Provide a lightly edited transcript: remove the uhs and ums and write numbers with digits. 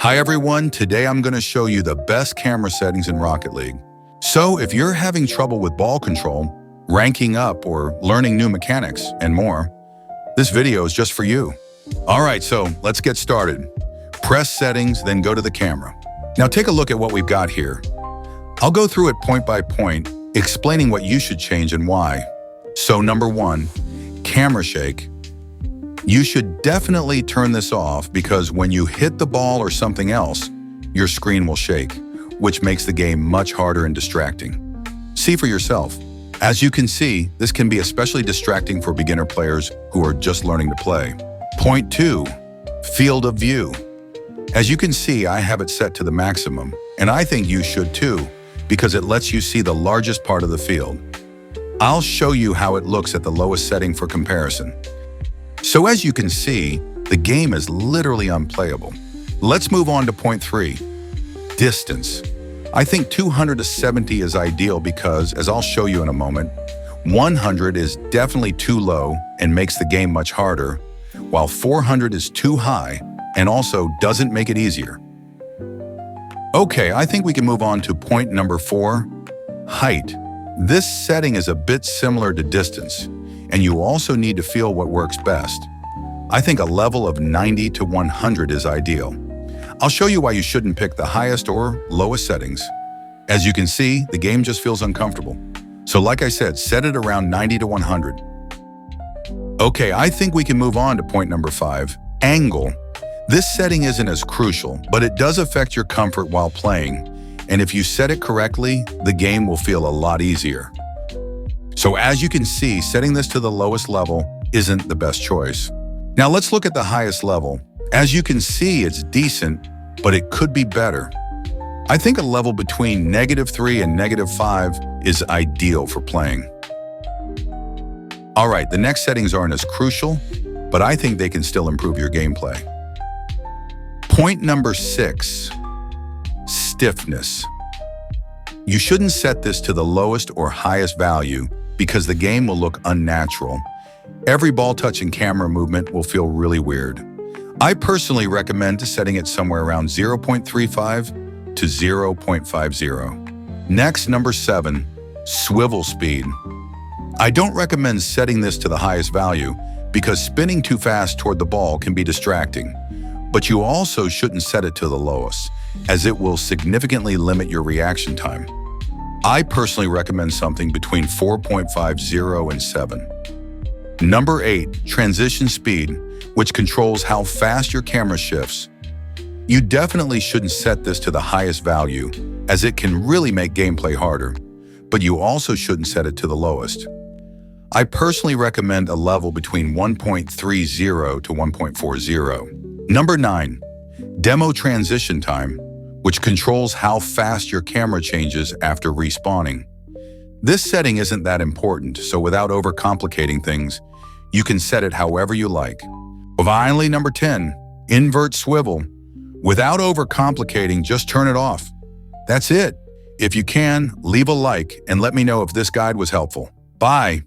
Hi everyone, today I'm going to show you the best camera settings in Rocket League. So if you're having trouble with ball control, ranking up, or learning new mechanics, and more, this video is just for you. Alright, so let's get started. Press settings, then go to the camera. Now take a look at what we've got here. I'll go through it point by point, explaining what you should change and why. So number 1, camera shake. You should definitely turn this off because when you hit the ball or something else, your screen will shake, which makes the game much harder and distracting. See for yourself. As you can see, this can be especially distracting for beginner players who are just learning to play. Point 2, field of view. As you can see, I have it set to the maximum, and I think you should too, because it lets you see the largest part of the field. I'll show you how it looks at the lowest setting for comparison. So as you can see, the game is literally unplayable. Let's move on to point 3, distance. I think 270 is ideal because, as I'll show you in a moment, 100 is definitely too low and makes the game much harder, while 400 is too high and also doesn't make it easier. Okay, I think we can move on to point number 4, height. This setting is a bit similar to distance, and you also need to feel what works best. I think a level of 90 to 100 is ideal. I'll show you why you shouldn't pick the highest or lowest settings. As you can see, the game just feels uncomfortable. So like I said, set it around 90 to 100. Okay, I think we can move on to point number 5, angle. This setting isn't as crucial, but it does affect your comfort while playing. And if you set it correctly, the game will feel a lot easier. So as you can see, setting this to the lowest level isn't the best choice. Now let's look at the highest level. As you can see, it's decent, but it could be better. I think a level between -3 and -5 is ideal for playing. All right, the next settings aren't as crucial, but I think they can still improve your gameplay. Point number 6, stiffness. You shouldn't set this to the lowest or highest value because the game will look unnatural. Every ball touch and camera movement will feel really weird. I personally recommend setting it somewhere around 0.35 to 0.50. Next, number 7, swivel speed. I don't recommend setting this to the highest value because spinning too fast toward the ball can be distracting. But you also shouldn't set it to the lowest, as it will significantly limit your reaction time. I personally recommend something between 4.50 and 7. Number 8, transition speed, which controls how fast your camera shifts. You definitely shouldn't set this to the highest value, as it can really make gameplay harder, but you also shouldn't set it to the lowest. I personally recommend a level between 1.30 to 1.40. Number 9, demo transition time, which controls how fast your camera changes after respawning. This setting isn't that important, so without overcomplicating things, you can set it however you like. Finally, number 10, invert swivel. Without overcomplicating, just turn it off. That's it. If you can, leave a like and let me know if this guide was helpful. Bye.